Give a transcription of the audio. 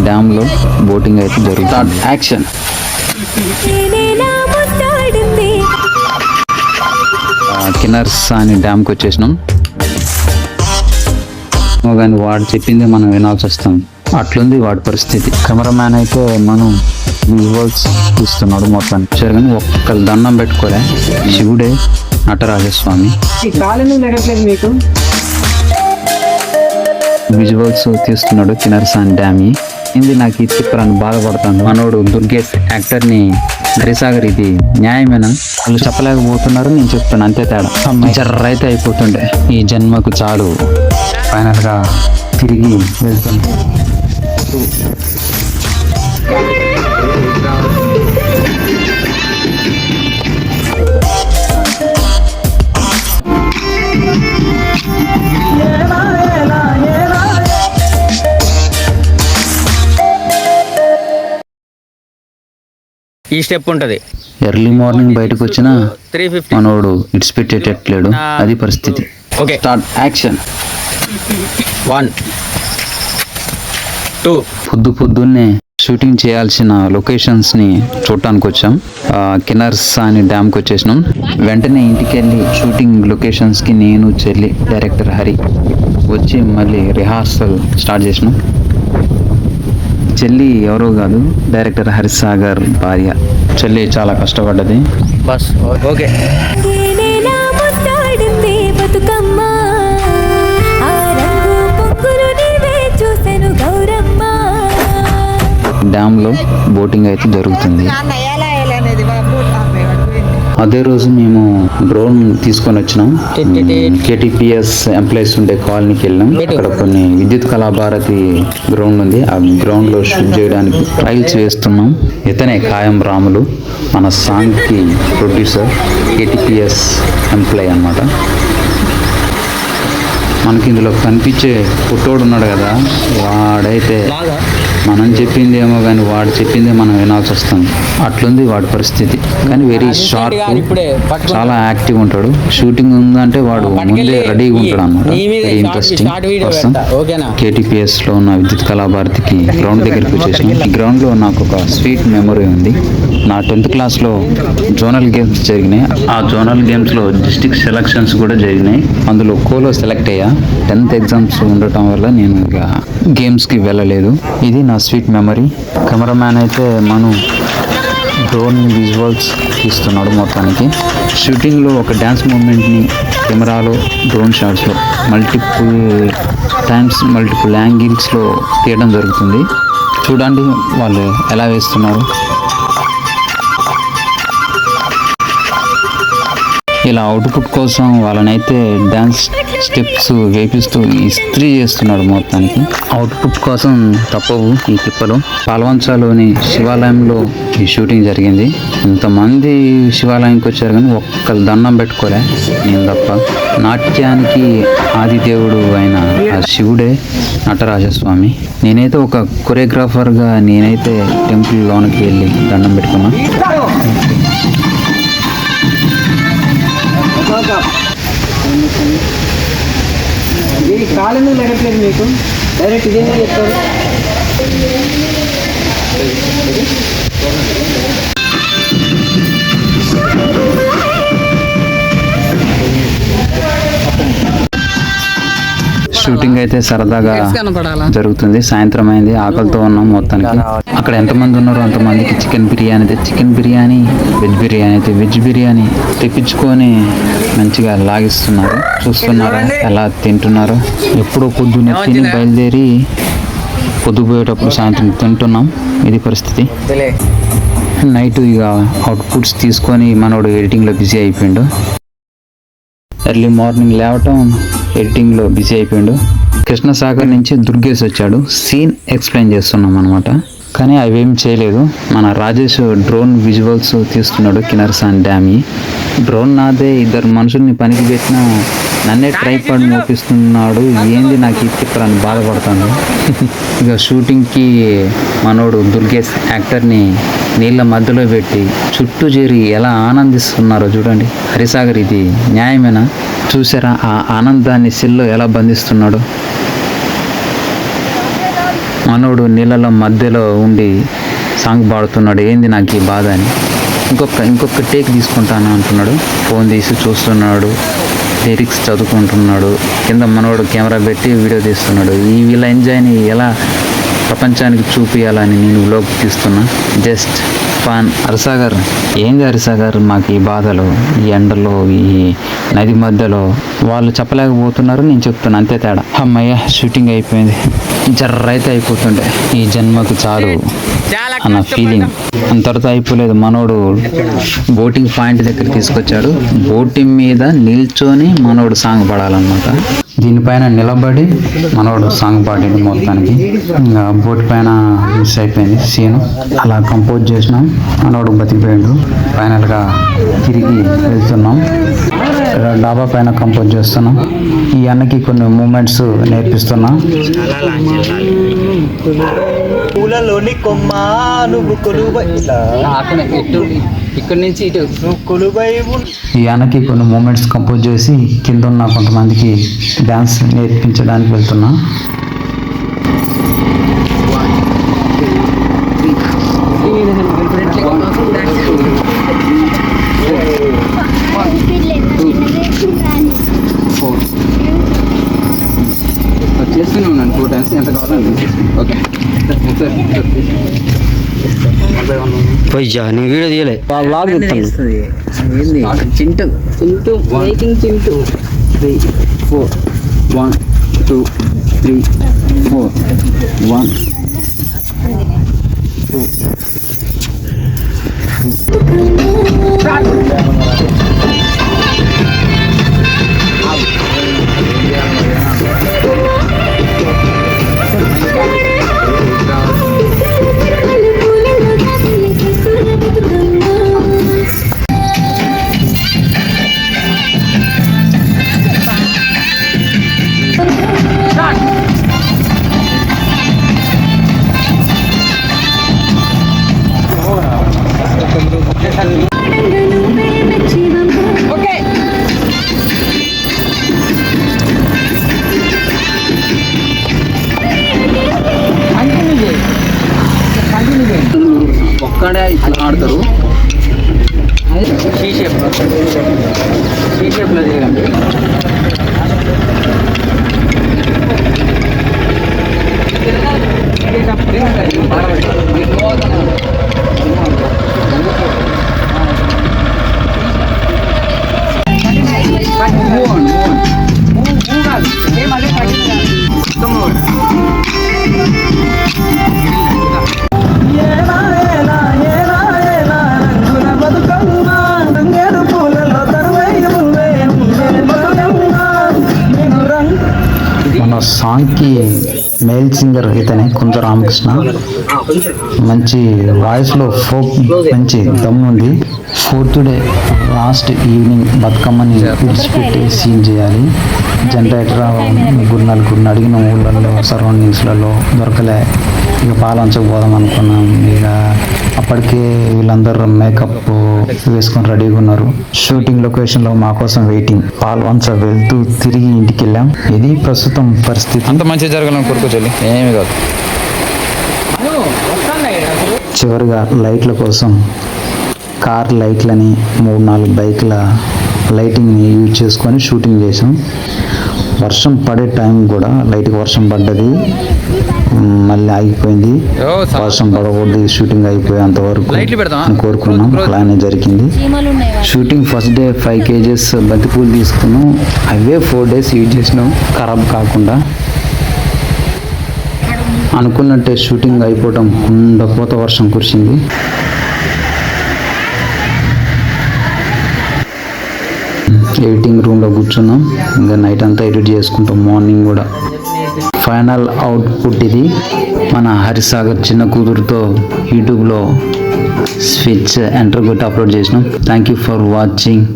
డ్యామ్లో boating అయితే జరుగుతుంది. Action. Kinnerasani డ్యామ్కి వచ్చేసినాం కానీ వాడు చెప్పింది మనం వినాల్సి వస్తుంది. అట్లుంది వాడి పరిస్థితి. కెమెరామ్యాన్ అయితే మనం విజువల్స్ తీస్తున్నాడు మొత్తానికి. సరే కానీ ఒక్క దండం పెట్టుకోలే. శివుడే నటరాజస్వామి. విజువల్స్ తీస్తున్నాడు కిన్నెరసాని డ్యామ్. ఇది నాకు ఈ తిప్పరని బాధపడతాను. మనోడు దుర్గేష్ యాక్టర్ని హరిసాగర్ ఇది న్యాయమేనా? వాళ్ళు చెప్పలేకపోతున్నారు, నేను చెప్తాను అంతే తేడా. జర్రైతే అయిపోతుండే. ఈ జన్మకు చాలు ఫైనల్గా తిరిగి వెళ్తుంది. ఈ స్టెప్ ఉంటది. ఎర్లీ మార్నింగ్ బయటకు వచ్చినా మనోడు ఇట్స్ పెట్టేటట్లేడు. అది పరిస్థితి. Okay, start. యాక్షన్. 1 2. పొద్దున్నే షూటింగ్ చేయాల్సిన లొకేషన్స్ ని చూడటానికి వచ్చాం. కిన్నెరసాని డ్యామ్కి వచ్చేసినాం. వెంటనే ఇంటికి వెళ్ళి షూటింగ్ లొకేషన్స్ కి నేను, చెల్లి, డైరెక్టర్ హరి వచ్చి మళ్ళీ రిహార్సల్ స్టార్ట్ చేసినాం. చెల్లి ఎవరో కాదు, డైరెక్టర్ హరిసాగర్ భార్య. చెల్లి చాలా కష్టపడ్డది. బస్ ఓకే. డ్యామ్లో బోటింగ్ అయితే జరుగుతుంది. అదే రోజు మేము డ్రోన్ తీసుకొని వచ్చినాం. KTPS ఎంప్లాయీస్ ఉండే కాలనీకి వెళ్ళాం. అక్కడ కొన్ని విద్యుత్ కళాభారతి గ్రౌండ్ ఉంది. ఆ గ్రౌండ్ లో షూట్ చేయడానికి ట్రయల్స్ వేస్తున్నాం. ఇతనే ఖాయం రాములు, మన సాంగ్ కి ప్రొడ్యూసర్, KTPS ఎంప్లాయీ అన్నమాట. మనకి ఇందులో కనిపించే పుట్టోడు ఉన్నాడు కదా, వాడైతే మనం చెప్పింది ఏమో కానీ వాడు చెప్పిందే మనం వినాల్సి వస్తుంది. అట్లుంది వాడి పరిస్థితి. కానీ వెరీ షార్ప్, చాలా యాక్టివ్ ఉంటాడు. షూటింగ్ ఉందంటే వాడు ముందే రెడీగా ఉంటాడు అన్నమాట. Very interesting person. KTPS లో ఉన్న విద్యుత్ కళాభారతికి గ్రౌండ్ దగ్గరికి వచ్చేసాం. ఈ గ్రౌండ్ లో నాకు ఒక స్వీట్ మెమరీ ఉంది. నా 10th క్లాస్లో జోనల్ గేమ్స్ జరిగినాయి. ఆ జోనల్ గేమ్స్లో డిస్ట్రిక్ట్ సెలక్షన్స్ కూడా జరిగినాయి. అందులో కోలో సెలెక్ట్ అయ్యా. 10th ఎగ్జామ్స్ ఉండటం వల్ల నేను ఇక గేమ్స్కి వెళ్ళలేదు. ఇది నా స్వీట్ మెమరీ. కెమెరామ్యాన్ అయితే మనం డ్రోన్ విజువల్స్ తీస్తున్నాడు మొత్తానికి. షూటింగ్లో ఒక డ్యాన్స్ మూమెంట్ని కెమెరాలో, డ్రోన్ షాట్స్లో మల్టిపుల్ టైమ్స్, మల్టిపుల్ యాంగిల్స్లో తీయడం జరుగుతుంది. చూడండి వాళ్ళు ఎలా వేస్తున్నారు. ఇలా అవుట్పుట్ కోసం వాళ్ళనైతే డ్యాన్స్ స్టెప్స్ వేపిస్తూ ఇస్త్రీ చేస్తున్నాడు మొత్తానికి. అవుట్పుట్ కోసం తప్పవు ఈ తిప్పలు. పాల్వంచాలోని శివాలయంలో ఈ షూటింగ్ జరిగింది. ఇంతమంది శివాలయంకి వచ్చారు కానీ ఒక్క దండం పెట్టుకోలే నేను తప్ప. నాట్యానికి ఆది దేవుడు అయిన ఆ శివుడే నటరాజస్వామి. నేనైతే ఒక కొరియోగ్రాఫర్గా నేనైతే టెంపుల్ లోనికి వెళ్ళి దండం పెట్టుకున్నా. ఇది కాలం లెగట్లేదు మీకు, డైరెక్ట్ ఇదే చెప్తారు. షూటింగ్ అయితే సరదాగా జరుగుతుంది. సాయంత్రం అయింది, ఆకలితో ఉన్నాం మొత్తానికి. అక్కడ ఎంతమంది ఉన్నారో అంతమందికి చికెన్ బిర్యానీ అయితే చికెన్ బిర్యానీ, వెజ్ బిర్యానీ అయితే వెజ్ బిర్యానీ తెప్పించుకొని మంచిగా లాగిస్తున్నారు. చూస్తున్నారా ఎలా తింటున్నారో. ఎప్పుడో పొద్దున్న తిని బయలుదేరి పొద్దుపోయేటప్పుడు సాయంత్రం తింటున్నాం. ఇది పరిస్థితి. నైట్ ఇక అవుట్పుట్స్ తీసుకొని మనోడు ఎడిటింగ్లో బిజీ అయిపోయిండు. ఎర్లీ మార్నింగ్ లేవటం, ఎడిటింగ్లో బిజీ అయిపోయాడు. కృష్ణసాగర్ నుంచి దుర్గేష్ వచ్చాడు. సీన్ ఎక్స్ప్లెయిన్ చేస్తున్నాం అనమాట. కానీ అవేం చేయలేదు. మన రాజేష్ డ్రోన్ విజువల్స్ తీస్తున్నాడు కిన్నెరసాని డ్యామ్. డ్రోన్ నాదే, 2 మనుషుల్ని పనికి పెట్టినా నన్నే ట్రైపాడ్ మోపిస్తున్నాడు. ఏంది నాకు ఈ తిప్పరని బాధపడతాను. ఇక షూటింగ్కి మనోడు దుర్గేష్ యాక్టర్ని నీళ్ళ మధ్యలో పెట్టి చుట్టూ చేరి ఎలా ఆనందిస్తున్నారో చూడండి. హరిసాగర్ ఇది న్యాయమేనా? చూసారా ఆ ఆనందాన్ని సెల్లో ఎలా బంధిస్తున్నాడు. మనోడు నీళ్ళలో మధ్యలో ఉండి సాంగ్ పాడుతున్నాడు, ఏంది నాకు ఈ బాధ అని. ఇంకొక టేక్ తీసుకుంటాను అంటున్నాడు. ఫోన్ తీసి చూస్తున్నాడు, లిరిక్స్ చదువుకుంటున్నాడు. కింద మనోడు కెమెరా పెట్టి వీడియో తీస్తున్నాడు. ఈ వీళ్ళ ఎంజాయ్ని ఎలా ప్రపంచానికి చూపించాలని నేను వ్లాగ్ తీస్తున్నా. Just fun. హరిసాగర్, ఏంది హరిసాగర్ మాకు ఈ బాధలు, ఈ ఎండలో, ఈ నది మధ్యలో వాళ్ళు చెప్పలేకపోతున్నారు, నేను చెప్తున్నా, అంతే తేడా. అమ్మయ్య షూటింగ్ అయిపోయింది. జర్ర అయితే అయిపోతుండే, ఈ జన్మకు చాలు అన్న ఫీలింగ్. అంతటితో అయిపోలేదు. మనోడు బోటింగ్ పాయింట్ దగ్గర తీసుకొచ్చాడు. బోటింగ్ మీద నిల్చొని మనోడు సాంగ్ పాడాలన్నమాట. దీనిపైన నిలబడి మనోడు సాంగ్ పాడిండు మొత్తానికి. ఇంకా బోట్ పైన మిస్ అయిపోయింది సీను. అలా కంపోజ్ చేసినాం, మనోడు బతికిపోయాడు. ఫైనల్గా తిరిగి వెళ్తున్నాం. డాబా పైన కంపోజ్ చేస్తున్నాం. ఈ అన్నకి కొన్ని మూమెంట్స్ నేర్పిస్తున్నా. పూలలోని కొమ్మ నువ్వు కొలువై ఇక్కడ నుంచి ఇటు నువ్వు కొలువై. ఈ అన్నకి కొన్ని మూమెంట్స్ కంపోజ్ చేసి కింద ఉన్న కొంతమందికి డ్యాన్స్ నేర్పించడానికి వెళ్తున్నా. చేస్తూనే ఉన్నాను 2 times, ఎంత కావాలండి. ఓకే పోయ్యా నీ వీడియో తీయలే, బ్లాగ్ చింటూ 3 4 1 2 3 4 1 ఒక్కడే ఇట్లా ఆడతారు. షీ షేప్లో చేయండి. మన సాంగ్కి మేల్ సింగర్ ఇతనే కుంజ రామకృష్ణ. మంచి వాయిస్లో ఫోక్ మంచి దమ్ ఉంది. 4th డే లాస్ట్ ఈవినింగ్ బతుకమ్మని విడిచిపెట్టి సీన్ చేయాలి. జనరేటర్ 3-4 అడిగిన ఊళ్ళల్లో సరౌండింగ్స్లలో దొరకలే. ఇక పాలంచకు పోదాం అనుకున్నాం. ఇక అప్పటికే వీళ్ళందరూ మేకప్ వేసుకొని రెడీగా ఉన్నారు. షూటింగ్ లొకేషన్లో మా కోసం వెయిటింగ్. పాల్వంచ వెళ్తూ తిరిగి ఇంటికి వెళ్ళాం. ఇది ప్రస్తుతం పరిస్థితి. అంత మంచిగా జరగాలని కోరుకోవాలి, ఏమీ కాదు. చివరిగా లైట్ల కోసం కార్ లైట్లని 3-4 బైక్ల లైటింగ్ని యూజ్ చేసుకొని షూటింగ్ చేసాం. వర్షం పడే టైం కూడా లైట్గా వర్షం పడ్డది, మళ్ళీ ఆగిపోయింది. వర్షం పడకూడదు, షూటింగ్ అయిపోయేంత వరకు కోరుకున్నాం. అలానే జరిగింది. షూటింగ్ ఫస్ట్ డే 5 kgs బంతిపూలు తీసుకున్నాం. అవే 4 days యూజ్ చేసినాం, ఖరాబ్ కాకుండా. అనుకున్నట్టే షూటింగ్ అయిపోవడం ఉండకపోత వర్షం కురిసింది. ఎడిటింగ్ రూమ్లో కూర్చున్నాం. ఇంకా నైట్ అంతా ఎడిట్ చేసుకుంటాం, మార్నింగ్ కూడా. ఫైనల్ అవుట్పుట్ ఇది. మన హరిసాగర్ చిన్న కూతురుతో యూట్యూబ్లో స్విచ్ ఎంటర్ కొట్టి అప్లోడ్ చేసినాం. Thank you for watching.